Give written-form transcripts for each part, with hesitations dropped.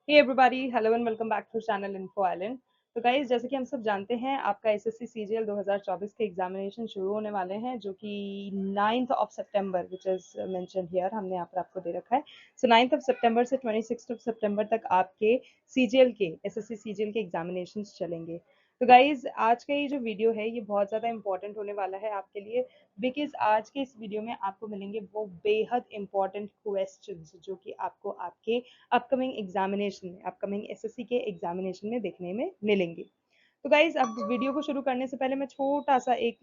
Hey everybody, hello and welcome back to channel info island. तो guys, जैसे कि हम सब जानते हैं, आपका एसएससी सीजीएल 2024 के एग्जामिनेशन शुरू होने वाले हैं, जो कि 9th of September which is mention here, हमने यहाँ पर आपको दे रखा है। सो 9th ऑफ सितंबर से 26th ऑफ सितंबर तक आपके सीजीएल के एसएससी सीजीएल के एग्जामिनेशन चलेंगे। तो गाइज, आज का ये जो वीडियो है ये बहुत ज़्यादा इंपॉर्टेंट होने वाला है आपके लिए, बिकॉज आज के इस वीडियो में आपको मिलेंगे वो बेहद इंपॉर्टेंट क्वेश्चंस जो कि आपको आपके अपकमिंग एग्जामिनेशन में, अपकमिंग एसएससी के एग्जामिनेशन में देखने में मिलेंगे। तो गाइज, अब वीडियो को शुरू करने से पहले मैं छोटा सा एक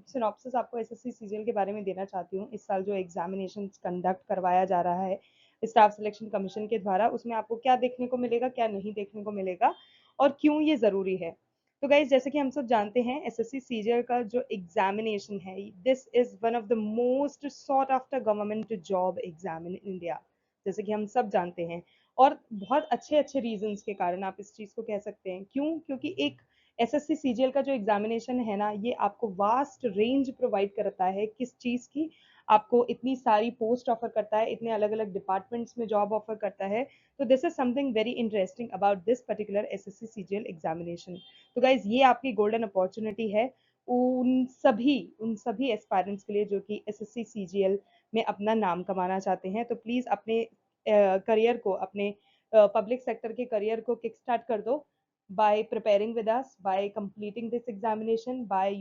सिनॉप्सिस आपको एसएससी सीजीएल के बारे में देना चाहती हूँ। इस साल जो एग्जामिनेशन कंडक्ट करवाया जा रहा है स्टाफ सिलेक्शन कमीशन के द्वारा, उसमें आपको क्या देखने को मिलेगा, क्या नहीं देखने को मिलेगा और क्यों ये ज़रूरी है। तो गाइज, जैसे कि हम सब जानते हैं, एसएससी सीजीएल का जो एग्जामिनेशन है, this is one of the most sought after government job exam in India, जैसे कि हम सब जानते हैं। और बहुत अच्छे अच्छे रीजंस के कारण आप इस चीज़ को कह सकते हैं। क्यों? क्योंकि एक एसएससी सीजीएल का जो एग्जामिनेशन है ना, ये आपको वास्ट रेंज प्रोवाइड करता है। किस चीज़ की? आपको इतनी सारी पोस्ट ऑफर करता है, इतने अलग अलग डिपार्टमेंट्स में जॉब ऑफर करता है। तो this is something very interesting about this particular SSC CGL examination. तो गाइज, ये आपकी गोल्डन अपॉर्चुनिटी है उन सभी एस्पायरेंट्स के लिए जो कि एसएससी सीजीएल में अपना नाम कमाना चाहते हैं। तो प्लीज़ अपने करियर को, अपने पब्लिक सेक्टर के करियर को किक स्टार्ट कर दो by preparing with us, by completing this examination, by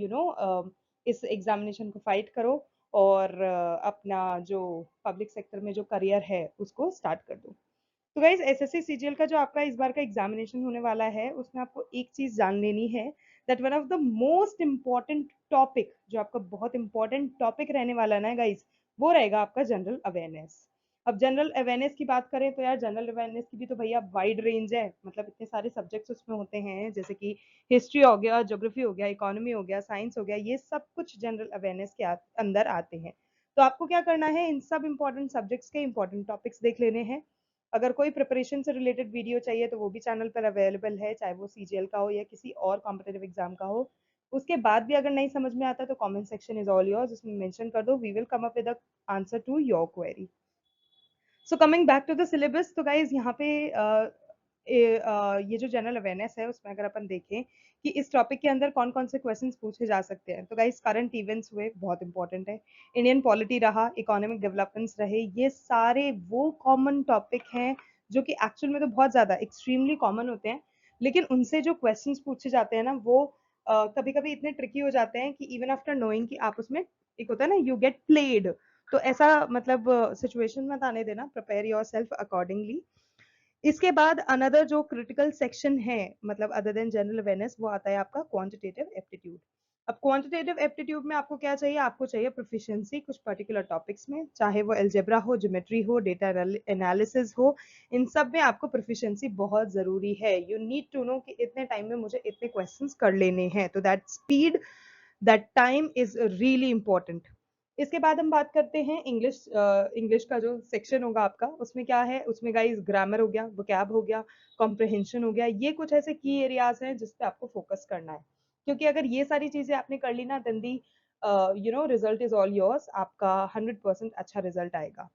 इस एग्जामिनेशन को फाइट करो और अपना जो पब्लिक सेक्टर में जो करियर है उसको स्टार्ट कर दो। तो गाइज, एसएससी सीजीएल का जो आपका इस बार का एग्जामिनेशन होने वाला है, उसमें आपको एक चीज जान लेनी है, that one of the most important topic, जो आपका बहुत इंपॉर्टेंट टॉपिक रहने वाला है ना गाइज, वो रहेगा आपका जनरल अवेयरनेस। अब जनरल अवेयरनेस की बात करें तो यार, जनरल अवेयरनेस की भी तो भैया वाइड रेंज है। मतलब इतने सारे सब्जेक्ट्स उसमें होते हैं, जैसे कि हिस्ट्री हो गया, ज्योग्राफी हो गया, इकोनॉमी हो गया, साइंस हो गया, ये सब कुछ जनरल अवेयरनेस के अंदर आते हैं। तो आपको क्या करना है, इन सब इंपॉर्टेंट सब्जेक्ट्स के इंपॉर्टेंट टॉपिक्स देख लेने हैं। अगर कोई प्रिपरेशन से रिलेटेड वीडियो चाहिए तो वो भी चैनल पर अवेलेबल है, चाहे वो सीजीएल का हो या किसी और कॉम्पिटेटिव एग्जाम का हो। उसके बाद भी अगर नहीं समझ में आता तो comment section is all yours, उसमें मेंशन कर दो, we will come up with the answer to your query. So coming back to the syllabus, तो गाइज यहाँ पे ये जो जनरल अवेयरनेस है उसमें अगर अपन देखें कि इस टॉपिक के अंदर कौन कौन से क्वेश्चंस पूछे जा सकते हैं, तो गाइज करंट इवेंट्स हुए, बहुत इंपॉर्टेंट है। इंडियन पॉलिटी रहा, इकोनॉमिक डेवलपमेंट्स रहे, ये सारे वो कॉमन टॉपिक हैं जो कि एक्चुअल में तो बहुत ज़्यादा एक्सट्रीमली कॉमन होते हैं, लेकिन उनसे जो क्वेश्चंस पूछे जाते हैं ना, वो कभी कभी इतने ट्रिकी हो जाते हैं कि इवन आफ्टर नोइंग कि आप उसमें, एक होता है ना, यू गेट प्लेड। तो ऐसा मतलब सिचुएशन मत आने देना, प्रिपेयर योर सेल्फ अकॉर्डिंगली। इसके बाद अनदर जो क्रिटिकल सेक्शन है, मतलब अदर देन जनरल अवेयरनेस, वो आता है आपका क्वांटिटेटिव एप्टीट्यूड। अब क्वांटिटेटिव एप्टीट्यूड में आपको क्या चाहिए? आपको चाहिए प्रोफिशिएंसी कुछ पर्टिकुलर टॉपिक्स में, चाहे वो अलजेब्रा हो, ज्योमेट्री हो, डेटा एनालिसिस हो, इन सब में आपको प्रोफिशिएंसी बहुत जरूरी है। यू नीड टू नो कि इतने टाइम में मुझे इतने क्वेश्चंस कर लेने हैं, तो that speed, that time is really important. इसके बाद हम बात करते हैं इंग्लिश। इंग्लिश का जो सेक्शन होगा आपका, उसमें क्या है? उसमें गाइस ग्रामर हो गया, वोकैब हो गया, कॉम्प्रिहेंशन हो गया, ये कुछ ऐसे की एरियाज हैं जिस पे आपको फोकस करना है। क्योंकि अगर ये सारी चीजें आपने कर ली ना, then the result is all yours, आपका 100% अच्छा रिजल्ट आएगा।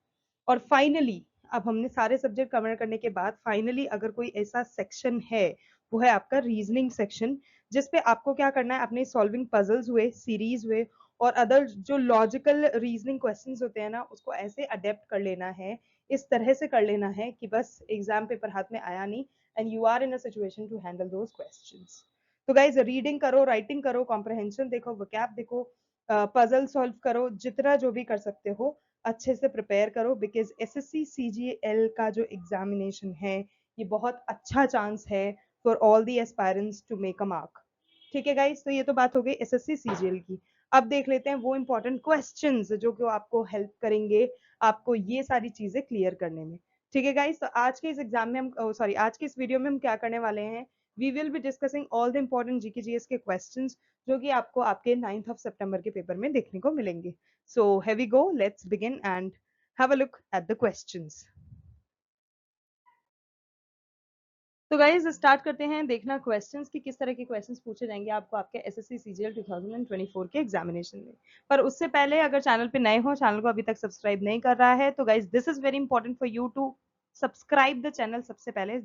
और फाइनली, अब हमने सारे सब्जेक्ट कवर करने के बाद फाइनली अगर कोई ऐसा सेक्शन है, वो है आपका रीजनिंग सेक्शन, जिसपे आपको क्या करना है, अपने सॉल्विंग पजल्स हुए, सीरीज हुए और अदर जो लॉजिकल रीजनिंग क्वेश्चंस होते हैं ना, उसको ऐसे अडेप्ट कर लेना है, इस तरह से कर लेना है कि बस एग्जाम पेपर हाथ में आया नहीं, and you are in a situation to handle those questions. तो गाइज, रीडिंग करो, राइटिंग करो, कॉम्प्रहेंशन देखो, वोकैब देखो, पजल सॉल्व करो, जितना जो भी कर सकते हो अच्छे से प्रिपेयर करो, बिकॉज एसएससी सीजीएल का जो एग्जामिनेशन है, ये बहुत अच्छा चांस है for all the aspirants to make a mark. ठीक है गाइस, तो ये तो बात हो गई एसएससी सीजीएल की। अब देख लेते हैं वो इंपॉर्टेंट क्वेश्चंस जो कि आपको हेल्प करेंगे आपको ये सारी चीजें क्लियर करने में। ठीक है गाइस, तो आज के इस एग्जाम में हम सॉरी आज के इस वीडियो में हम क्या करने वाले हैं, we will be discussing all the important GK GS के क्वेश्चंस जो कि आपको आपके 9th ऑफ सितंबर के पेपर में देखने को मिलेंगे। So here we go, let's begin and have a look at the questions. तो गाइज, स्टार्ट करते हैं देखना क्वेश्चंस कि किस तरह के क्वेश्चंस पूछे जाएंगे आपको आपके एसएससी सीजीएल 2024 के एग्जामिनेशन में। पर उससे पहले, अगर चैनल पे नए हो, चैनल को अभी तक सब्सक्राइब नहीं कर रहा है, तो guys this is very important for you to subscribe the channel सबसे पहले,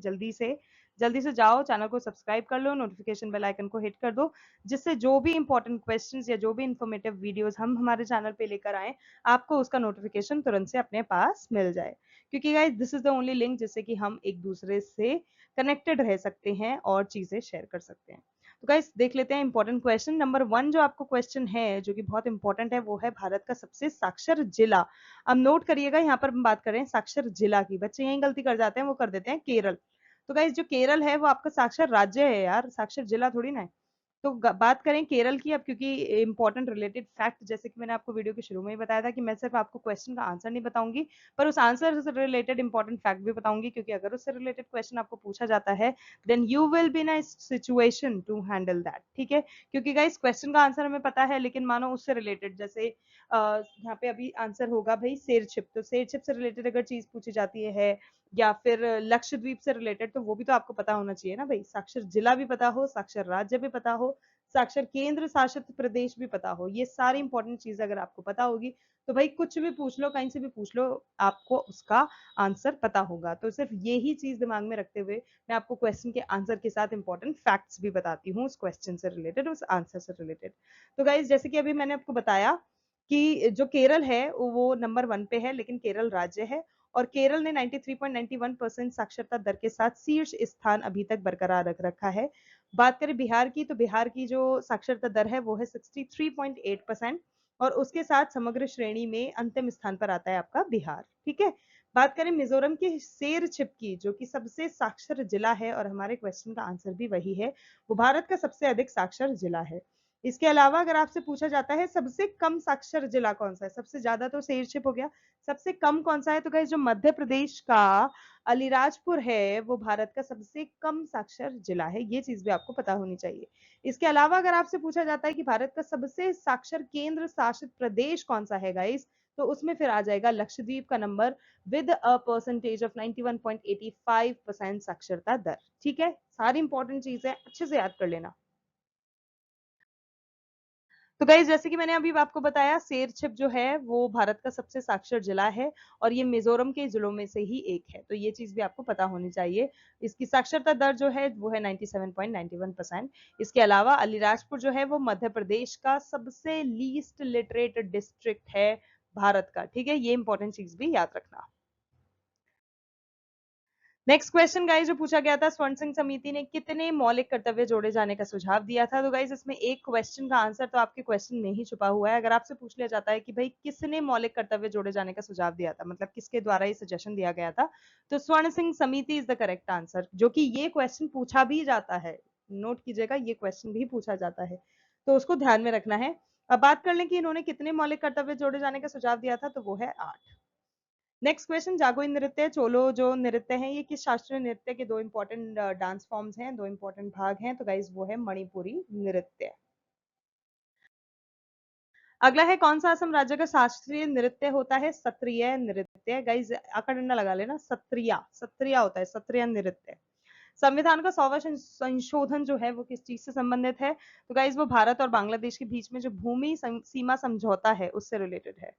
जल्दी से जाओ चैनल को सब्सक्राइब कर लो, नोटिफिकेशन बेल आइकन को हिट कर दो, जिससे जो भी इंपॉर्टेंट क्वेश्चंस या जो भी इंफॉर्मेटिव वीडियोस हम हमारे चैनल पे लेकर आए, आपको उसका नोटिफिकेशन तुरंत से अपने पास मिल जाए। क्योंकि guys this is the only link जिससे कि हम एक दूसरे से कनेक्टेड रह सकते हैं और चीजें शेयर कर सकते हैं। तो गाइस देख लेते हैं इंपॉर्टेंट क्वेश्चन नंबर 1। जो आपको क्वेश्चन है जो कि बहुत इंपॉर्टेंट है, वो है भारत का सबसे साक्षर जिला। अब नोट करिएगा, यहाँ पर हम बात कर रहे हैं साक्षर जिला की। बच्चे यही गलती कर जाते हैं, वो कर देते हैं केरल। तो गाइस जो केरल है वो आपका साक्षर राज्य है यार, साक्षर जिला थोड़ी ना है। तो बात करें केरल की अब, क्योंकि इंपॉर्टेंट रिलेटेड फैक्ट, जैसे कि मैंने आपको वीडियो के शुरू में ही बताया था कि मैं सिर्फ आपको क्वेश्चन का आंसर नहीं बताऊंगी, पर उस आंसर से रिलेटेड इंपॉर्टेंट फैक्ट भी बताऊंगी, क्योंकि अगर उससे रिलेटेड क्वेश्चन आपको पूछा जाता है then you will be in a situation to handle that. ठीक है, क्योंकि गाइस क्वेश्चन का आंसर हमें पता है, लेकिन मानो उससे रिलेटेड, जैसे यहाँ पे अभी आंसर होगा भाई शेरछिप, तो शेरछिप से रिलेटेड अगर चीज पूछी जाती है या फिर लक्षद्वीप से रिलेटेड, तो वो भी तो आपको पता होना चाहिए ना भाई। साक्षर जिला भी पता हो, साक्षर राज्य भी पता हो, साक्षर केंद्र शासित प्रदेश भी पता हो, ये सारी इंपॉर्टेंट चीज अगर आपको पता होगी तो भाई कुछ भी पूछ लो, कहीं से भी पूछ लो, आपको उसका आंसर पता होगा। तो सिर्फ यही चीज दिमाग में रखते हुए मैं आपको क्वेश्चन के आंसर के साथ इंपॉर्टेंट फैक्ट्स भी बताती हूँ उस क्वेश्चन से रिलेटेड, उस आंसर से रिलेटेड। तो गाइज जैसे कि अभी मैंने आपको बताया कि जो केरल है वो नंबर 1 पे है, लेकिन केरल राज्य है, और केरल ने 93.91% साक्षरता दर के साथ शीर्ष स्थान अभी तक बरकरार रख रखा है। बात करें बिहार की, तो बिहार की जो साक्षरता दर है वो है 63.8%, और उसके साथ समग्र श्रेणी में अंतिम स्थान पर आता है आपका बिहार। ठीक है, बात करें मिजोरम के शेरछिप की, जो कि सबसे साक्षर जिला है, और हमारे क्वेश्चन का आंसर भी वही है, वो भारत का सबसे अधिक साक्षर जिला है। इसके अलावा अगर आपसे पूछा जाता है सबसे कम साक्षर जिला कौन सा है, सबसे ज्यादा तो शेरछिप हो गया, सबसे कम कौन सा है, तो गाइस जो मध्य प्रदेश का अलीराजपुर है वो भारत का सबसे कम साक्षर जिला है। ये चीज भी आपको पता होनी चाहिए। इसके अलावा अगर आपसे पूछा जाता है कि भारत का सबसे साक्षर केंद्र शासित प्रदेश कौन सा है गाइस, तो उसमें फिर आ जाएगा लक्षद्वीप का number with a percentage of 91.85% साक्षरता दर। ठीक है, सारी इंपॉर्टेंट चीज है, अच्छे से याद कर लेना। तो गाइज जैसे कि मैंने अभी आपको बताया, शेरछिप जो है वो भारत का सबसे साक्षर जिला है, और ये मिजोरम के जिलों में से ही एक है, तो ये चीज भी आपको पता होनी चाहिए। इसकी साक्षरता दर जो है वो है 97.91%। इसके अलावा अलीराजपुर जो है वो मध्य प्रदेश का सबसे लीस्ट लिटरेट डिस्ट्रिक्ट है भारत का। ठीक है, ये इंपॉर्टेंट चीज भी याद रखना। नेक्स्ट क्वेश्चन गाइस जो पूछा गया था, स्वर्ण सिंह समिति ने कितने मौलिक कर्तव्य जोड़े जाने का सुझाव दिया था। तो गाइस इसमें एक क्वेश्चन का आंसर तो आपके क्वेश्चन में ही छुपा हुआ है। अगर आपसे पूछ लिया जाता है कि भाई किसने मौलिक कर्तव्य जोड़े जाने का सुझाव दिया था, मतलब किसके द्वारा ये सजेशन दिया गया था, तो स्वर्ण सिंह समिति इज द करेक्ट आंसर, जो कि ये क्वेश्चन पूछा भी जाता है। नोट कीजिएगा, ये क्वेश्चन भी पूछा जाता है, तो उसको ध्यान में रखना है। अब बात कर लें कि इन्होंने कितने मौलिक कर्तव्य जोड़े जाने का सुझाव दिया था, तो वो है 8। नेक्स्ट क्वेश्चन, जागोई नृत्य, चोलो जो नृत्य है, ये किस शास्त्रीय नृत्य के दो इंपॉर्टेंट डांस फॉर्म्स हैं, दो इंपॉर्टेंट भाग हैं, तो गाइज वो है मणिपुरी नृत्य। अगला है कौन सा असम राज्य का शास्त्रीय नृत्य होता है, सत्रिय नृत्य। गाइज आका डंडा लगा लेना, सत्रिया सत्रिया होता है, सत्रिय नृत्य। संविधान का 100वां संशोधन जो है वो किस चीज से संबंधित है, तो गाइज वो भारत और बांग्लादेश के बीच में जो भूमि सीमा समझौता है उससे रिलेटेड है।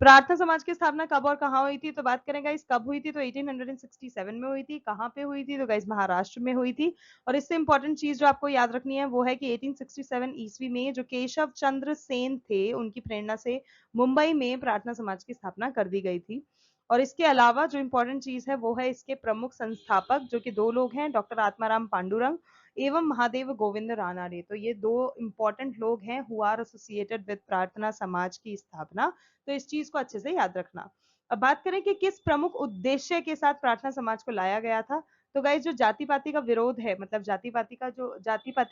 प्रार्थना समाज की स्थापना कब और कहाँ हुई थी, तो बात करें गाइस कब हुई थी, तो 1867 में हुई थी। कहाँ पे हुई थी, तो गाइस महाराष्ट्र में हुई थी। और इससे इंपॉर्टेंट चीज जो आपको याद रखनी है वो है कि 1867 ईस्वी में जो केशव चंद्र सेन थे, उनकी प्रेरणा से मुंबई में प्रार्थना समाज की स्थापना कर दी गई थी। और इसके अलावा जो इंपॉर्टेंट चीज है वो है इसके प्रमुख संस्थापक, जो कि दो लोग हैं, डॉक्टर आत्माराम पांडुरंग एवं महादेव गोविंद रानाडे। तो ये दो इंपॉर्टेंट लोग हैं हु आर एसोसिएटेड विद प्रार्थना समाज की स्थापना। तो इस चीज को अच्छे से याद रखना। अब बात करें कि किस प्रमुख उद्देश्य के साथ प्रार्थना समाज को लाया गया था, तो गाइस जो जाति पाति का विरोध है, मतलब जाति पाति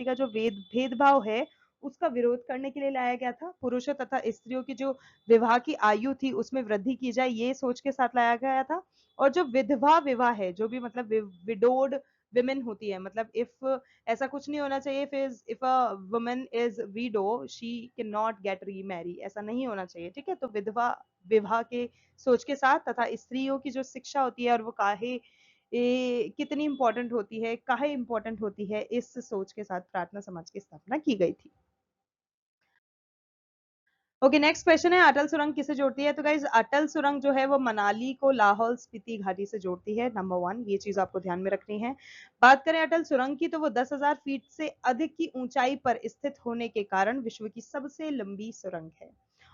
का जो भेदभाव है उसका विरोध करने के लिए लाया गया था। पुरुषों तथा स्त्रियों की जो विवाह की आयु थी उसमें वृद्धि की जाए, ये सोच के साथ लाया गया था। और जो विधवा विवाह है, जो भी मतलब विडोड विमेन होती है, मतलब इफ ऐसा कुछ नहीं होना चाहिए, if a woman is widow she can not gate remarry, ऐसा नहीं होना चाहिए। ठीक है, तो विधवा विवाह के सोच के साथ तथा स्त्रियों की जो शिक्षा होती है और वो कितनी इंपॉर्टेंट होती है, काहे इंपॉर्टेंट होती है, इस सोच के साथ प्रार्थना समाज की स्थापना की गई थी। ओके, नेक्स्ट क्वेश्चन है अटल सुरंग किसे जोड़ती है? तो गाइज अटल सुरंग जो है वो मनाली को लाहौल स्पीति घाटी से जोड़ती है, नंबर 1, ये चीज आपको ध्यान में रखनी है। बात करें अटल सुरंग की तो वो 10,000 फीट से अधिक की ऊंचाई पर स्थित होने के कारण विश्व की सबसे लंबी सुरंग है।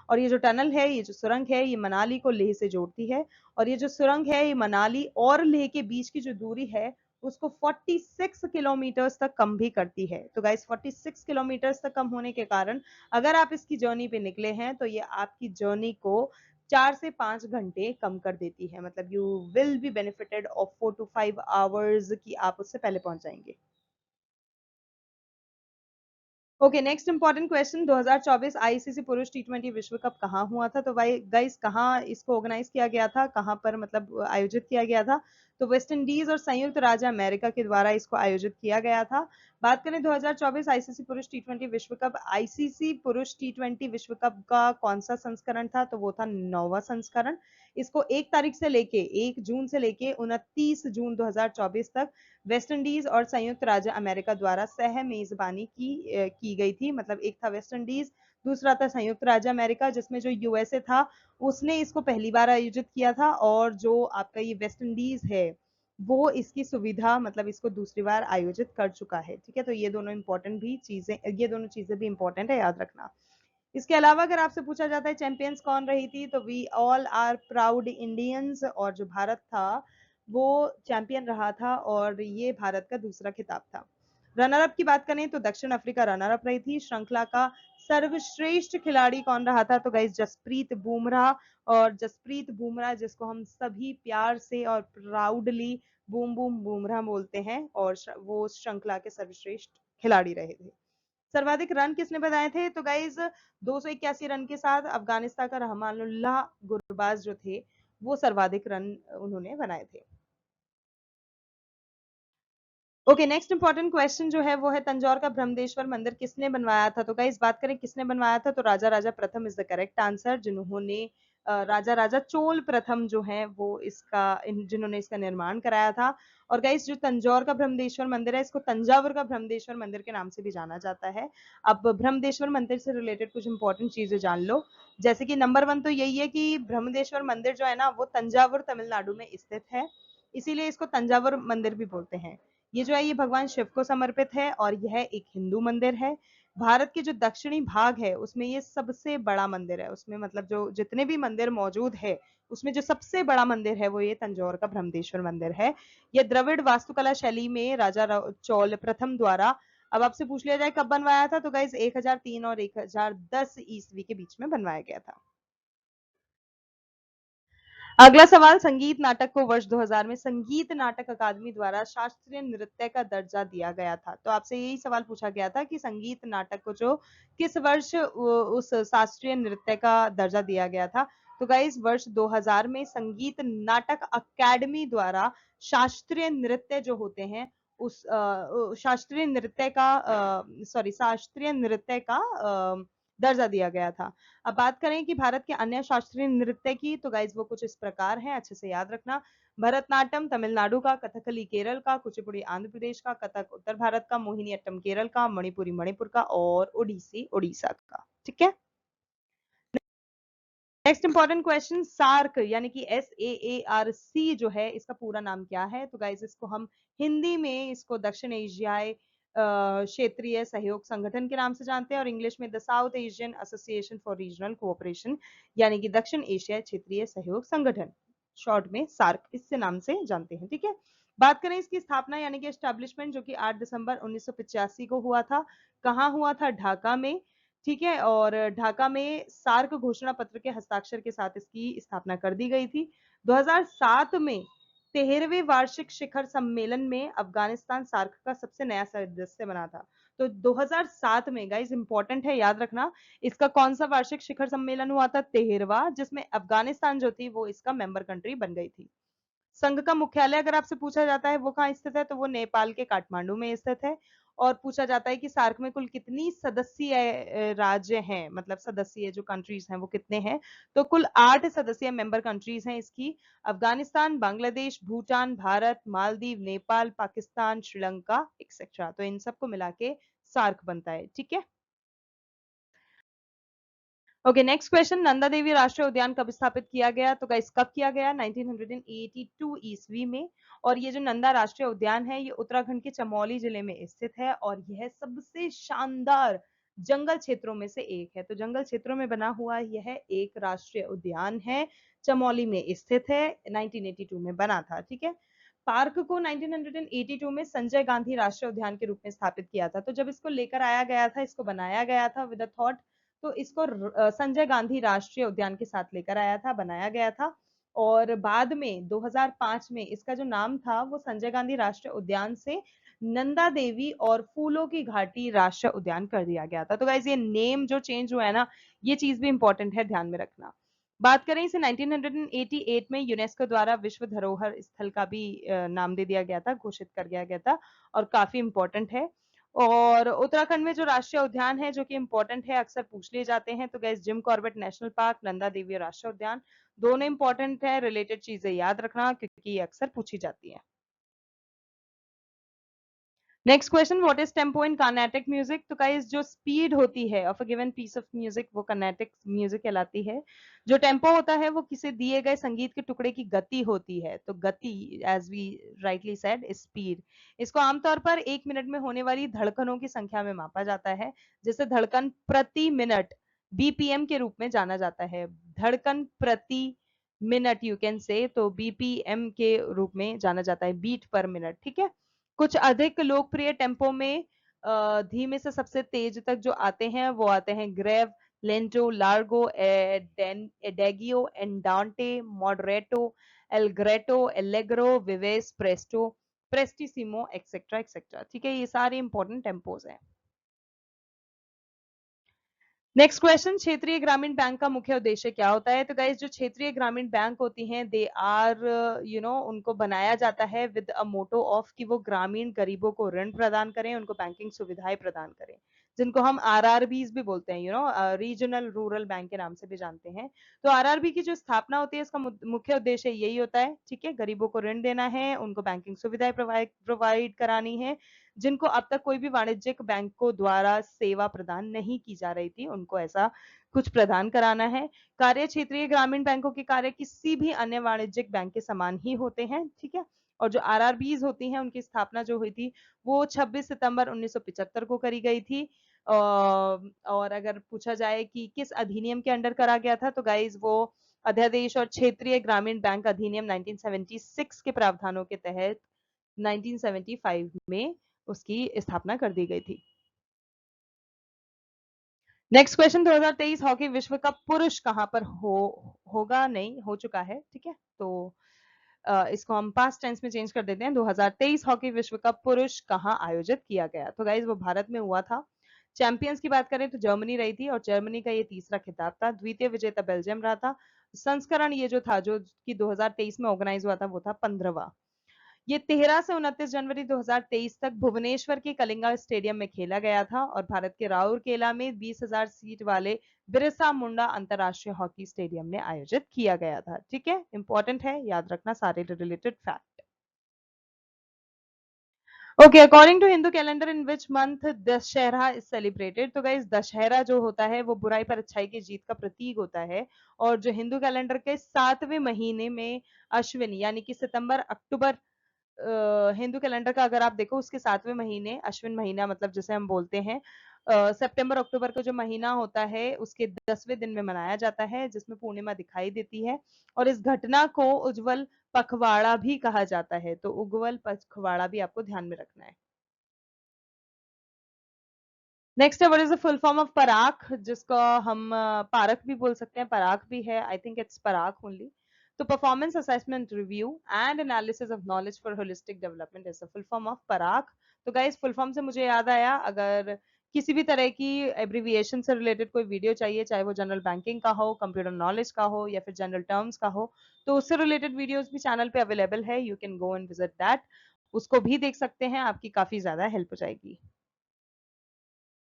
और ये जो टनल है, ये जो सुरंग है, ये मनाली को लेह से जोड़ती है। और ये जो सुरंग है, ये मनाली और लेह के बीच की जो दूरी है उसको 46 किलोमीटर्स तक कम भी करती है। तो गाइस 46 किलोमीटर्स तक कम होने के कारण अगर आप इसकी जर्नी पे निकले हैं तो ये आपकी जर्नी को 4 से 5 घंटे कम कर देती है। मतलब you will be benefited of 4 to 5 hours की आप उससे पहले पहुंच जाएंगे। Okay, next important question, 2024 ICC पुरुष टी20 विश्व कप कहाँ हुआ था? तो भाई गाइस कहाँ इसको ऑर्गेनाइज किया गया था, कहाँ पर मतलब आयोजित किया गया था? तो वेस्ट इंडीज और संयुक्त राज्य अमेरिका के द्वारा इसको आयोजित किया गया था। बात करें 2024 आईसीसी पुरुष टी20 विश्व कप, आईसीसी पुरुष टी20 विश्व कप का कौन सा संस्करण था? तो वो था 9वां संस्करण। इसको 1 तारीख से लेके 1 जून से लेके 29 जून 2024 तक वेस्ट इंडीज और संयुक्त राज्य अमेरिका द्वारा सह मेजबानी की गई थी। मतलब एक था वेस्ट इंडीज, दूसरा था संयुक्त राज्य अमेरिका, जिसमें जो यूएसए था उसने इसको पहली बार आयोजित किया था, और जो आपका ये वेस्ट इंडीज है वो इसकी सुविधा मतलब इसको दूसरी बार आयोजित कर चुका है। ठीक है, तो ये दोनों इंपॉर्टेंट भी चीजें, ये दोनों चीजें भी इंपॉर्टेंट है, याद रखना। इसके अलावा अगर आपसे पूछा जाता है चैंपियंस कौन रही थी, तो we all are proud Indians, और जो भारत था वो चैंपियन रहा था, और ये भारत का दूसरा खिताब था। रनर अप की बात करें तो दक्षिण अफ्रीका रनर अप रही थी। श्रृंखला का सर्वश्रेष्ठ खिलाड़ी कौन रहा था? तो गाइस जसप्रीत बुमराह। और जसप्रीत बुमराह जिसको हम सभी प्यार से और प्राउडली बूम बूम बुमराह बोलते हैं, और वो श्रृंखला के सर्वश्रेष्ठ खिलाड़ी रहे थे। सर्वाधिक रन किसने बनाए थे? तो गाइज 281 रन के साथ अफगानिस्तान का रहमानुल्लाह गुरबाज जो थे वो सर्वाधिक रन उन्होंने बनाए थे। ओके, नेक्स्ट इंपॉर्टेंट क्वेश्चन जो है वो है तंजौर का ब्रह्मदेश्वर मंदिर किसने बनवाया था? तो गाइस बात करें किसने बनवाया था, तो राजा राजा प्रथम इज द करेक्ट आंसर, जिन्होंने राजा राजा चोल प्रथम जो है वो इसका जिन्होंने इसका निर्माण कराया था। और गाइस जो तंजौर का ब्रह्मदेश्वर मंदिर है इसको तंजावुर का ब्रह्मदेश्वर मंदिर के नाम से भी जाना जाता है। अब ब्रह्मदेश्वर मंदिर से रिलेटेड कुछ इंपॉर्टेंट चीजें जान लो। जैसे कि नंबर 1 तो यही है कि ब्रह्मदेश्वर मंदिर जो है ना वो तंजावुर तमिलनाडु में स्थित है, इसीलिए इसको तंजावुर मंदिर भी बोलते हैं। ये जो है ये भगवान शिव को समर्पित है, और यह एक हिंदू मंदिर है। भारत के जो दक्षिणी भाग है उसमें ये सबसे बड़ा मंदिर है। उसमें मतलब जो जितने भी मंदिर मौजूद है उसमें जो सबसे बड़ा मंदिर है वो ये तंजौर का ब्रह्मदेश्वर मंदिर है। ये द्रविड़ वास्तुकला शैली में राजा चौल प्रथम द्वारा, अब आपसे पूछ लिया जाए कब बनवाया था, तो गाइज 1003 और 1010 ईस्वी के बीच में बनवाया गया था। अगला सवाल, संगीत नाटक को वर्ष 2000 में संगीत नाटक अकादमी द्वारा शास्त्रीय नृत्य का दर्जा दिया गया था। तो आपसे यही सवाल पूछा गया था कि संगीत नाटक को जो किस वर्ष उस शास्त्रीय नृत्य का दर्जा दिया गया था। तो गाइस वर्ष 2000 में संगीत नाटक अकादमी द्वारा शास्त्रीय नृत्य जो होते हैं उस शास्त्रीय नृत्य का सॉरी शास्त्रीय नृत्य का दर्जा दिया गया था। अब बात करें कि भारत के अन्य शास्त्रीय नृत्य की, तो गाइज वो कुछ इस प्रकार है, अच्छे से याद रखना। भरतनाट्यम तमिलनाडु का, कथकली केरल का, कुचिपुड़ी आंध्र प्रदेश का, कथक उत्तर भारत का, मोहिनीअट्टम केरल का, मणिपुरी मणिपुर का, और ओडिसी उड़ीसा का। ठीक है, नेक्स्ट इंपॉर्टेंट क्वेश्चन, सार्क यानी कि SAARC जो है इसका पूरा नाम क्या है? तो गाइज इसको हम हिंदी में इसको दक्षिण एशियाई क्षेत्रीय सहयोग संगठन के नाम से जानते हैं, और इंग्लिश में the south Asian association for regional cooperation, यानी कि दक्षिण एशिया क्षेत्रीय सहयोग संगठन, शॉर्ट में सार्क इससे नाम से जानते हैं। ठीक है, बात करें इसकी स्थापना यानी कि एस्टेब्लिशमेंट, जो कि 8 दिसंबर 1985 को हुआ था। कहाँ हुआ था? ढाका में। ठीक है, और ढाका में सार्क घोषणा पत्र के हस्ताक्षर के साथ इसकी स्थापना कर दी गई थी। 2007 में 13वें वार्षिक शिखर सम्मेलन में अफगानिस्तान सार्क का सबसे नया सदस्य बना था। तो 2007 में गाइस इंपॉर्टेंट है, याद रखना, इसका कौन सा वार्षिक शिखर सम्मेलन हुआ था? 13वां, जिसमें अफगानिस्तान जो थी वो इसका मेंबर कंट्री बन गई थी। संघ का मुख्यालय अगर आपसे पूछा जाता है वो कहाँ स्थित है, तो वो नेपाल के काठमांडू में स्थित है। और पूछा जाता है कि सार्क में कुल कितनी सदस्यीय राज्य हैं, मतलब सदस्यीय जो कंट्रीज हैं वो कितने हैं, तो कुल 8 सदस्यीय मेंबर कंट्रीज हैं इसकी। अफगानिस्तान, बांग्लादेश, भूटान, भारत, मालदीव, नेपाल, पाकिस्तान, श्रीलंका एक्सेट्रा, तो इन सबको मिला के सार्क बनता है। ठीक है, okay, next question, Nanda Devi राष्ट्रीय उद्यान कब स्थापित किया गया? तो गाइस कब किया गया? 1982 ईस्वी में। और ये जो नंदा राष्ट्रीय उद्यान है ये उत्तराखंड के चमोली जिले में स्थित है और यह सबसे शानदार जंगल क्षेत्रों में से एक है। तो जंगल क्षेत्रों में बना हुआ यह एक राष्ट्रीय उद्यान है, चमोली में स्थित है, 1982 में बना था। ठीक है, पार्क को 1982 में संजय गांधी राष्ट्रीय उद्यान के रूप में स्थापित किया था। तो जब इसको लेकर आया गया था, इसको बनाया गया था विद अ थॉट, तो इसको संजय गांधी राष्ट्रीय उद्यान के साथ लेकर आया था, बनाया गया था। और बाद में 2005 में इसका जो नाम था वो संजय गांधी राष्ट्रीय उद्यान से नंदा देवी और फूलों की घाटी राष्ट्रीय उद्यान कर दिया गया था। तो गाइज ये नेम जो चेंज हुआ है ना, ये चीज भी इंपॉर्टेंट है, ध्यान में रखना। बात करें इसे 1988 में यूनेस्को द्वारा विश्व धरोहर स्थल का भी नाम दे दिया गया था, घोषित कर दिया गया था, और काफी इंपॉर्टेंट है। और उत्तराखंड में जो राष्ट्रीय उद्यान है जो कि इंपॉर्टेंट है, अक्सर पूछ लिए जाते हैं, तो गैस Jim Corbett national park, Nanda Devi राष्ट्रीय उद्यान, दोनों इंपॉर्टेंट है। रिलेटेड चीजें याद रखना क्योंकि ये अक्सर पूछी जाती है। Next question, what is tempo in Carnatic music? तो गाइस जो स्पीड होती है of a given piece of music वो कार्नेटिक म्यूजिक कहलाती है। जो टेम्पो होता है वो किसी दिए गए संगीत के टुकड़े की गति होती है। तो गति, as we rightly said, speed. इसको आमतौर पर 1 मिनट में होने वाली धड़कनों की संख्या में मापा जाता है, जिसे धड़कन प्रति मिनट बीपीएम के रूप में जाना जाता है। धड़कन प्रति मिनट यू कैन से, तो बीपीएम के रूप में जाना जाता है, बीट पर मिनट। ठीक है, कुछ अधिक लोकप्रिय टेम्पो में धीमे से सबसे तेज तक जो आते हैं वो आते हैं grave, lento, largo, adagio, andante, moderato, allegretto, allegro, vivace, presto, prestissimo, etcetera etcetera. ठीक है, ये सारे इंपॉर्टेंट टेम्पोज हैं। नेक्स्ट क्वेश्चन, क्षेत्रीय ग्रामीण बैंक का मुख्य उद्देश्य क्या होता है? तो गाइस जो क्षेत्रीय ग्रामीण बैंक होती हैं, दे आर उनको बनाया जाता है विद अ मोटो ऑफ कि वो ग्रामीण गरीबों को ऋण प्रदान करें, उनको बैंकिंग सुविधाएं प्रदान करें, जिनको हम आरआरबीज भी बोलते हैं, रीजनल रूरल बैंक के नाम से भी जानते हैं। तो आरआरबी की जो स्थापना होती है इसका मुख्य उद्देश्य यही होता है। ठीक है, गरीबों को ऋण देना है, उनको बैंकिंग सुविधाएं प्रोवाइड करानी है, जिनको अब तक कोई भी वाणिज्यिक बैंकों द्वारा सेवा प्रदान नहीं की जा रही थी, उनको ऐसा कुछ प्रदान कराना है। कार्य क्षेत्रीय ग्रामीण बैंकों के कार्य किसी भी अन्य वाणिज्यिक बैंक के समान ही होते हैं। ठीक है, और जो आरआरबीज होती हैं उनकी स्थापना जो हुई थी वो 26 सितंबर 1975 को करी गई थी। और अगर पूछा जाए कि किस अधिनियम के अंडर करा गया था, तो गाइज वो अध्यादेश और क्षेत्रीय ग्रामीण बैंक अधिनियम 1976 के प्रावधानों के तहत 1975 में उसकी स्थापना कर दी गई थी। नेक्स्ट क्वेश्चन, 2023 हॉकी विश्व कप पुरुष कहां पर होगा, नहीं हो चुका है। ठीक है, तो इसको हम पास्ट टेंस में चेंज कर देते हैं। 2023 हॉकी विश्व कप पुरुष कहां आयोजित किया गया? तो गाइज वो भारत में हुआ था। चैंपियंस की बात करें तो जर्मनी रही थी और जर्मनी का ये तीसरा खिताब था। द्वितीय विजेता बेल्जियम रहा था। संस्करण ये जो था जो कि 2023 में ऑर्गेनाइज हुआ था वो था 15वां। ये 13 से 29 जनवरी 2023 तक भुवनेश्वर के कलिंगा स्टेडियम में खेला गया था और भारत के राउरकेला में 20,000 सीट वाले बिरसा मुंडा अंतरराष्ट्रीय हॉकी स्टेडियम में आयोजित किया गया था। ठीक है, इंपॉर्टेंट है, याद रखना सारे related fact. Okay, according to Hindu calendar in which month Dussehra is celebrated? तो गाइस दशहरा जो होता है वो बुराई पर अच्छाई की जीत का प्रतीक होता है और जो हिंदू कैलेंडर के 7वें महीने में अश्विन यानी कि सितंबर अक्टूबर, हिंदू कैलेंडर का अगर आप देखो उसके 7वें महीने, अश्विन महीना मतलब जिसे हम बोलते हैं, सितंबर अक्टूबर का जो महीना होता है उसके 10वें दिन में मनाया जाता है, जिसमें पूर्णिमा दिखाई देती है और इस घटना को उज्जवल पखवाड़ा भी कहा जाता है। तो उज्जवल पखवाड़ा भी आपको ध्यान में रखना है। नेक्स्ट है, what is the full form of Parakh, जिसको हम पारक भी बोल सकते हैं, पराख भी है, I think it's PARAKH only. तो performance assessment review and analysis of knowledge for holistic development is the full form of PARAKH. तो गाइस फुल फॉर्म से मुझे याद आया, अगर किसी भी तरह की एब्रीविएशन से रिलेटेड कोई वीडियो चाहिए, चाहे वो जनरल बैंकिंग का हो, कंप्यूटर नॉलेज का हो या फिर जनरल टर्म्स का हो, तो उससे रिलेटेड वीडियोस भी चैनल पे अवेलेबल है, you can go and visit that, उसको भी देख सकते हैं, आपकी काफी ज्यादा हेल्प हो जाएगी।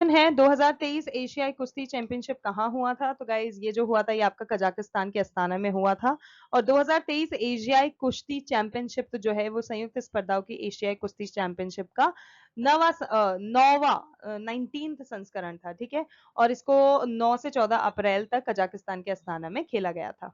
है 2023 एशियाई कुश्ती चैंपियनशिप कहाँ हुआ था? तो गाइज ये जो हुआ था ये आपका कजाकिस्तान के अस्ताना में हुआ था। और 2023 एशियाई कुश्ती चैंपियनशिप तो जो है वो संयुक्त स्पर्धाओं की एशियाई कुश्ती चैंपियनशिप का नौवा 19th संस्करण था, ठीक है। और इसको 9 से 14 अप्रैल तक कजाकिस्तान के अस्ताना में खेला गया था।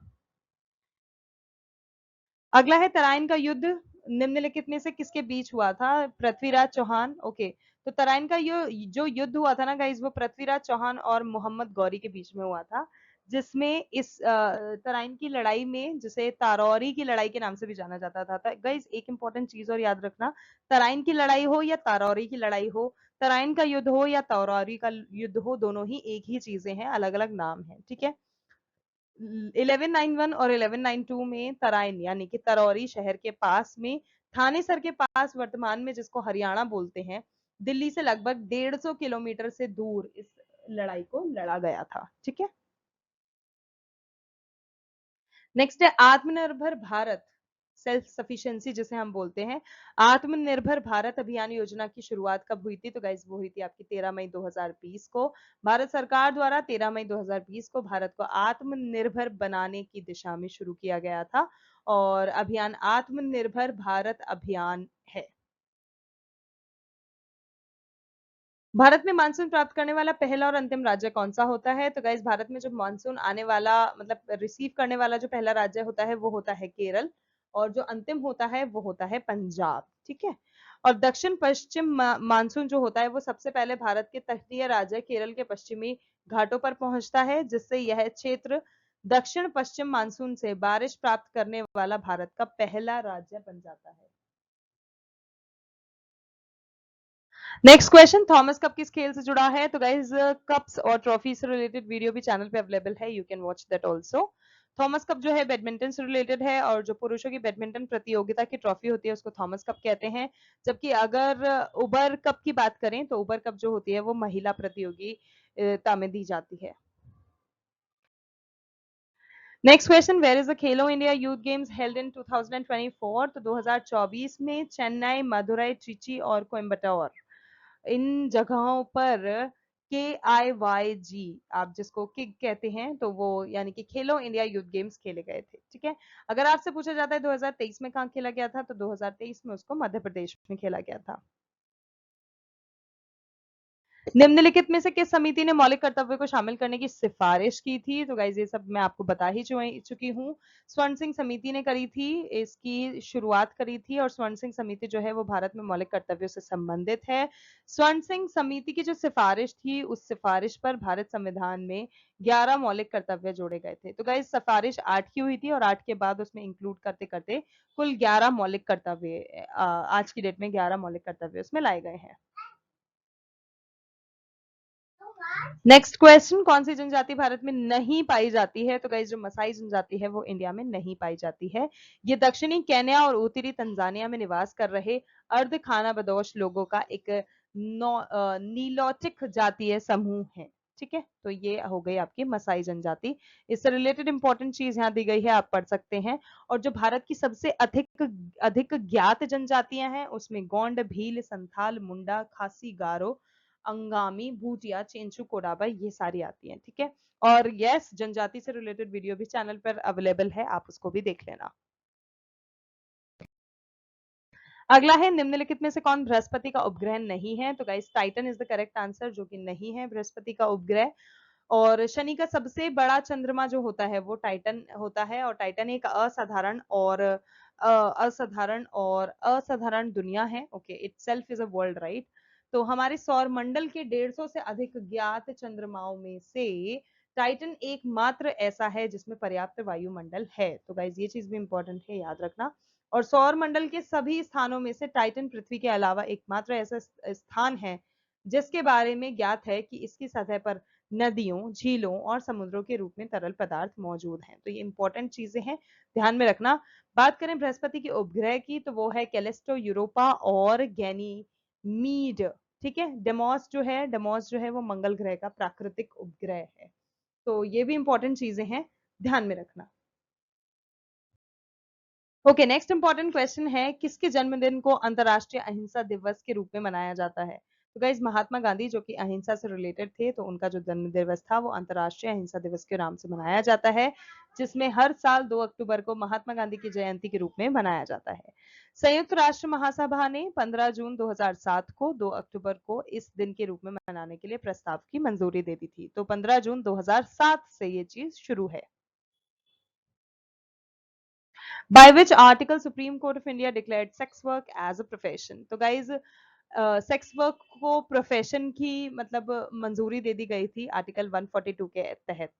अगला है तराइन का युद्ध निम्नलिखित में से किसके बीच हुआ था? पृथ्वीराज चौहान। ओके, तो तराइन का जो युद्ध हुआ था ना गाइज, वो पृथ्वीराज चौहान और मोहम्मद गौरी के बीच में हुआ था, जिसमें इस तराइन की लड़ाई में, जिसे तारौरी की लड़ाई के नाम से भी जाना जाता था। गाइज एक इंपॉर्टेंट चीज और याद रखना, तराइन की लड़ाई हो या तारौरी की लड़ाई हो, तराइन का युद्ध हो या तारौरी का युद्ध हो, दोनों ही एक ही चीजें हैं, अलग अलग नाम है, ठीक है। 1191 और 1192 में तराइन यानी कि तरौरी शहर के पास में, थानेसर के पास, वर्तमान में जिसको हरियाणा बोलते हैं, दिल्ली से लगभग 150 किलोमीटर से दूर इस लड़ाई को लड़ा गया था, ठीक है। नेक्स्ट है आत्मनिर्भर भारत, सेल्फ सफिशिएंसी जिसे हम बोलते हैं। आत्मनिर्भर भारत अभियान योजना की शुरुआत कब हुई थी? तो गाइस वो हुई थी आपकी 13 मई 2020 को। भारत सरकार द्वारा 13 मई 2020 को भारत को आत्मनिर्भर बनाने की दिशा में शुरू किया गया था, और अभियान आत्मनिर्भर भारत अभियान है। भारत में मानसून प्राप्त करने वाला पहला और अंतिम राज्य कौन सा होता है? तो गाइस भारत में जब मानसून आने वाला, मतलब रिसीव करने वाला जो पहला राज्य होता है वो होता है केरल, और जो अंतिम होता है वो होता है पंजाब, ठीक है। और दक्षिण पश्चिम मानसून जो होता है वो सबसे पहले भारत के तटीय राज्य केरल के पश्चिमी घाटों पर पहुंचता है, जिससे यह क्षेत्र दक्षिण पश्चिम मानसून से बारिश प्राप्त करने वाला भारत का पहला राज्य बन जाता है। नेक्स्ट क्वेश्चन, थॉमस कप किस खेल से जुड़ा है? तो गाइज कप्स और ट्रॉफी से रिलेटेड वीडियो भी चैनल पे अवेलेबल है, you can watch that also. Thomas cup जो है बैडमिंटन से रिलेटेड है, और जो पुरुषों की बैडमिंटन प्रतियोगिता की ट्रॉफी होती है उसको थॉमस कप कहते हैं। जबकि अगर उबर कप की बात करें तो उबर कप जो होती है वो महिला प्रतियोगिता में दी जाती है। Next question, where is the Khelo India youth games held in 2024? तो 2024 में चेन्नई, मदुरई, ट्रिची और कोयम्बटोर, इन जगहों पर KIYG, आप जिसको किग कहते हैं, तो वो यानी कि खेलो इंडिया यूथ गेम्स खेले गए थे, ठीक है। अगर आपसे पूछा जाता है 2023 में कहाँ खेला गया था, तो 2023 में उसको मध्य प्रदेश में खेला गया था। निम्नलिखित में से किस समिति ने मौलिक कर्तव्य को शामिल करने की सिफारिश की थी? तो गाइज ये सब मैं आपको बता ही चुकी हूँ। स्वर्ण सिंह समिति ने करी थी, इसकी शुरुआत करी थी, और स्वर्ण सिंह समिति जो है वो भारत में मौलिक कर्तव्यों से संबंधित है। स्वर्ण सिंह समिति की जो सिफारिश थी, उस सिफारिश पर भारत संविधान में 11 मौलिक कर्तव्य जोड़े गए थे। तो गाइज सिफारिश 8 की हुई थी, और 8 के बाद उसमें इंक्लूड करते करते कुल 11 मौलिक कर्तव्य, आज की डेट में 11 मौलिक कर्तव्य उसमें लाए गए हैं। नेक्स्ट क्वेश्चन, कौन सी जनजाति भारत में नहीं पाई जाती है? तो गाइस जो मसाई जनजाति है वो इंडिया में नहीं पाई जाती है। ये दक्षिणी केन्या और उत्तरी तंजानिया में निवास कर रहे अर्ध खानाबदोश लोगों का एक नीलोटिक जातीय समूह है, ठीक है। तो ये हो गई आपकी मसाई जनजाति। इससे रिलेटेड इंपॉर्टेंट चीज यहाँ दी गई है, आप पढ़ सकते हैं। और जो भारत की सबसे अधिक अधिक ज्ञात जनजातियां हैं उसमें गोंड, भील, संथाल, मुंडा, खासी, गारो, अंगामी, भूटिया, चेंचू, कोडाबा, ये सारी आती हैं, ठीक है। और यस, जनजाति से रिलेटेड वीडियो भी चैनल पर अवेलेबल है, आप उसको भी देख लेना। अगला है, निम्नलिखित में से कौन बृहस्पति का उपग्रह नहीं है? तो guys Titan is the correct answer, जो कि नहीं है बृहस्पति का उपग्रह। और शनि का सबसे बड़ा चंद्रमा जो होता है वो टाइटन होता है, और टाइटन एक असाधारण दुनिया है। Okay, itself is a world, right. तो हमारे सौर मंडल के 150 से अधिक ज्ञात चंद्रमाओं में से टाइटन एकमात्र ऐसा है जिसमें पर्याप्त वायुमंडल है। तो गाइज ये चीज भी इंपॉर्टेंट है, याद रखना। और सौर मंडल के सभी स्थानों में से टाइटन पृथ्वी के अलावा एकमात्र ऐसा स्थान है जिसके बारे में ज्ञात है कि इसकी सतह पर नदियों, झीलों और समुद्रों के रूप में तरल पदार्थ मौजूद हैं। तो ये इंपॉर्टेंट चीजें हैं, ध्यान में रखना। बात करें बृहस्पति के उपग्रह की, तो वो है कैलिस्टो, यूरोपा और गैनीमीड, ठीक है। डेमोस जो है वो मंगल ग्रह का प्राकृतिक उपग्रह है। तो ये भी इंपॉर्टेंट चीजें हैं, ध्यान में रखना। ओके, नेक्स्ट इंपॉर्टेंट क्वेश्चन है, किसके जन्मदिन को अंतरराष्ट्रीय अहिंसा दिवस के रूप में मनाया जाता है? तो गाइज महात्मा गांधी जो कि अहिंसा से रिलेटेड थे, तो उनका जो जन्म दिवस था वो अंतर्राष्ट्रीय अहिंसा दिवस के नाम से मनाया जाता है, जिसमें हर साल 2 अक्टूबर को महात्मा गांधी की जयंती के रूप में मनाया जाता है। संयुक्त राष्ट्र महासभा ने 15 जून 2007 को 2 अक्टूबर को इस दिन के रूप में मनाने के लिए प्रस्ताव की मंजूरी दे दी थी। तो 15 जून 2007 से ये चीज शुरू है। By which article Supreme Court of India declared sex work as a profession? तो guys सेक्स वर्क को प्रोफेशन की मतलब मंजूरी दे दी गई थी आर्टिकल 142 के तहत।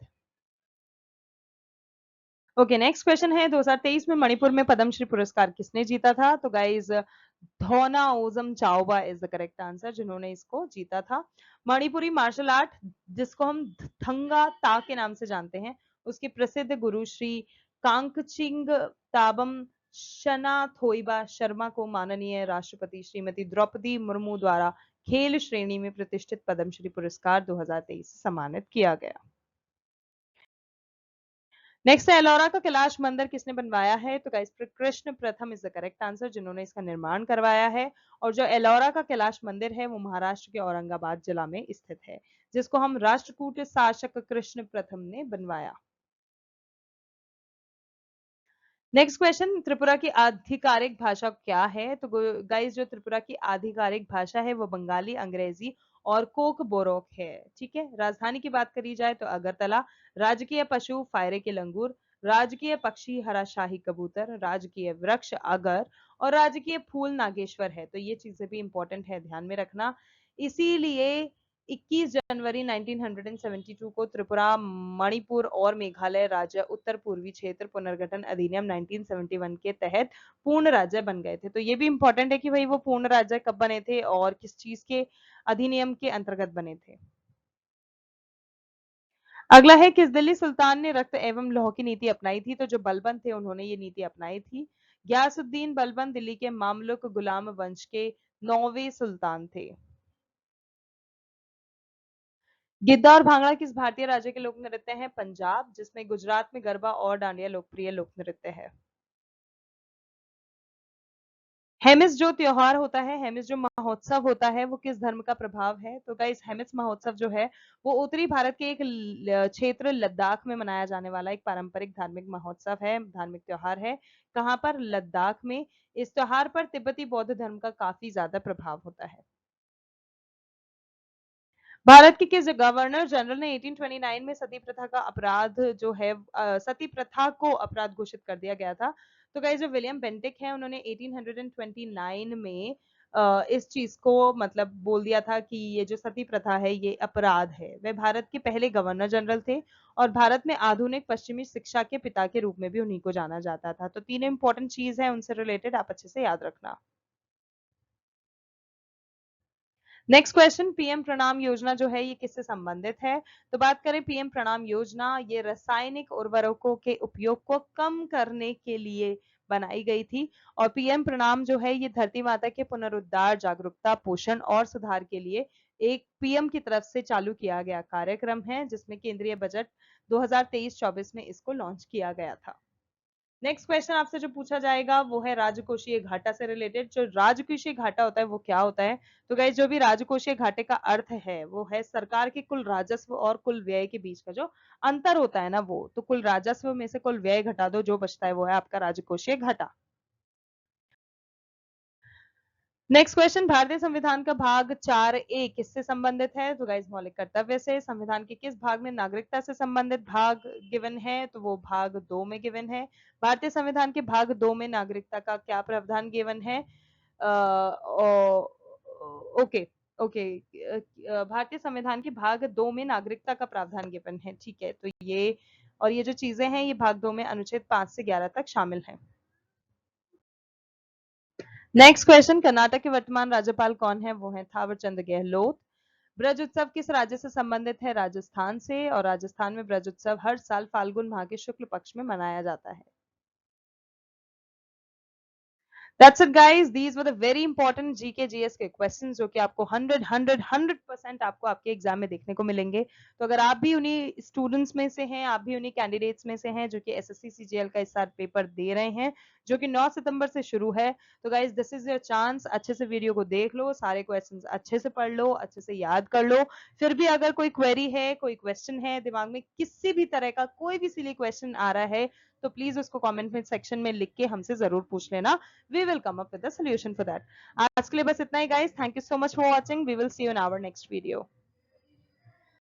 ओके, नेक्स्ट क्वेश्चन है 2023 में मणिपुर में पद्मश्री पुरस्कार किसने जीता था? तो गाइज धोना ओजम Chaoba is the correct answer, जिन्होंने इसको जीता था। मणिपुरी मार्शल आर्ट जिसको हम थंगा ता के नाम से जानते हैं, उसके प्रसिद्ध गुरु श्री कांगचिंग ताबम शनाथोइबा शर्मा को माननीय राष्ट्रपति श्रीमती द्रौपदी मुर्मू द्वारा खेल श्रेणी में प्रतिष्ठित पद्मश्री पुरस्कार 2023 से सम्मानित किया गया। नेक्स्ट है एलोरा का कैलाश मंदिर किसने बनवाया है? तो गाइस कृष्ण प्रथम इज द करेक्ट आंसर, जिन्होंने इसका निर्माण करवाया है। और जो एलोरा का कैलाश मंदिर है वो महाराष्ट्र के औरंगाबाद जिला में स्थित है, जिसको हम राष्ट्रकूट शासक कृष्ण प्रथम ने बनवाया। नेक्स्ट क्वेश्चन, त्रिपुरा की आधिकारिक भाषा क्या है? तो गाइस जो त्रिपुरा की आधिकारिक भाषा है वो बंगाली, अंग्रेजी और कोक बोरोक है। ठीक है, राजधानी की बात करी जाए तो अगरतला, राजकीय पशु फायरे के लंगूर, राजकीय पक्षी हरा शाही कबूतर, राजकीय वृक्ष अगर और राजकीय फूल नागेश्वर है। तो ये चीजें भी इंपॉर्टेंट है, ध्यान में रखना। इसीलिए 21 जनवरी 1972 को त्रिपुरा, मणिपुर और मेघालय राज्य उत्तर पूर्वी क्षेत्र पुनर्गठन अधिनियम 1971 के तहत पूर्ण राज्य बन गए थे। तो ये भी इंपॉर्टेंट है कि भाई वो पूर्ण राज्य कब बने थे और किस चीज के अधिनियम के अंतर्गत बने थे। अगला है, किस दिल्ली सुल्तान ने रक्त एवं लौह की नीति अपनाई थी? तो जो बलबन थे उन्होंने ये नीति अपनाई थी। गयासुद्दीन बलबन दिल्ली के मामलुक गुलाम वंश के 9वें सुल्तान थे। गिद्दा और भांगड़ा किस भारतीय राज्य के लोक नृत्य हैं? पंजाब, जिसमें गुजरात में गरबा और डांडिया लोकप्रिय लोक नृत्य है। हेमिस जो त्योहार होता है, हेमिस जो महोत्सव होता है, वो किस धर्म का प्रभाव है? तो गाइस हेमिस महोत्सव जो है वो उत्तरी भारत के एक क्षेत्र लद्दाख में मनाया जाने वाला एक पारंपरिक धार्मिक महोत्सव है, धार्मिक त्योहार है। कहां पर? लद्दाख में। इस त्योहार पर तिब्बती बौद्ध धर्म का काफी ज्यादा प्रभाव होता है। भारत के किस गवर्नर जनरल ने 1829 में सती प्रथा का अपराध जो है सती प्रथा को अपराध घोषित कर दिया गया था? तो गाइस जो विलियम बेंटिक है उन्होंने 1829 में इस चीज को मतलब बोल दिया था कि ये जो सती प्रथा है ये अपराध है। वे भारत के पहले गवर्नर जनरल थे और भारत में आधुनिक पश्चिमी शिक्षा के पिता के रूप में भी उन्हीं को जाना जाता था। तो तीन इंपॉर्टेंट चीज है, उनसे रिलेटेड आप अच्छे से याद रखना। नेक्स्ट क्वेश्चन, पीएम प्रणाम योजना जो है ये किससे संबंधित है? तो बात करें पीएम प्रणाम योजना, ये रासायनिक उर्वरकों के उपयोग को कम करने के लिए बनाई गई थी। और पीएम प्रणाम जो है ये धरती माता के पुनरुद्धार, जागरूकता, पोषण और सुधार के लिए एक पीएम की तरफ से चालू किया गया कार्यक्रम है, जिसमें केंद्रीय बजट 2023-24 में इसको लॉन्च किया गया था। नेक्स्ट क्वेश्चन आपसे जो पूछा जाएगा वो है राजकोषीय घाटा से रिलेटेड। जो राजकोषीय घाटा होता है वो क्या होता है? तो गाइस जो भी राजकोषीय घाटे का अर्थ है वो है सरकार के कुल राजस्व और कुल व्यय के बीच का जो अंतर होता है ना, वो तो कुल राजस्व में से कुल व्यय घटा दो, जो बचता है वो है आपका राजकोषीय घाटा। नेक्स्ट क्वेश्चन, भारतीय संविधान का भाग 4A किससे संबंधित है? तो गाइस मौलिक कर्तव्य से। संविधान के किस भाग में नागरिकता से संबंधित भाग गिवन है? तो वो भाग 2 में गिवन है। भारतीय संविधान के भाग 2 में नागरिकता का क्या प्रावधान गिवन है? ओके ओके, भारतीय संविधान के भाग 2 में नागरिकता का प्रावधान गिवन है। ठीक है, तो ये और ये जो चीजें हैं ये भाग 2 में अनुच्छेद 5 से 11 तक शामिल हैं। नेक्स्ट क्वेश्चन, कर्नाटक के वर्तमान राज्यपाल कौन है? वो है थावर चंद गहलोत। ब्रज उत्सव किस राज्य से संबंधित है? राजस्थान से। और राजस्थान में ब्रज उत्सव हर साल फाल्गुन माह के शुक्ल पक्ष में मनाया जाता है। That's it guys, these were the very important GK GS के questions जो कि आपको 100% आपको आपके एग्जाम में देखने को मिलेंगे। तो अगर आप भी उन्हीं स्टूडेंट्स में से हैं, आप भी उन्हीं कैंडिडेट्स में से हैं जो कि एसएससी सीजीएल का इस साल पेपर दे रहे हैं, जो कि 9 सितंबर से शुरू है, तो guys this is your chance, अच्छे से वीडियो को देख लो, सारे क्वेश्चंस अच्छे से पढ़ लो, अच्छे से याद कर लो। फिर भी अगर कोई क्वेरी है, कोई क्वेश्चन है दिमाग में, किसी भी तरह का कोई भी सिली क्वेश्चन आ रहा है, तो प्लीज उसको कमेंट में सेक्शन में लिख के हमसे जरूर पूछ लेना। We will come up with a solution for that. आज के लिए बस इतना ही guys. Thank you so much for watching. We will see you in our next video.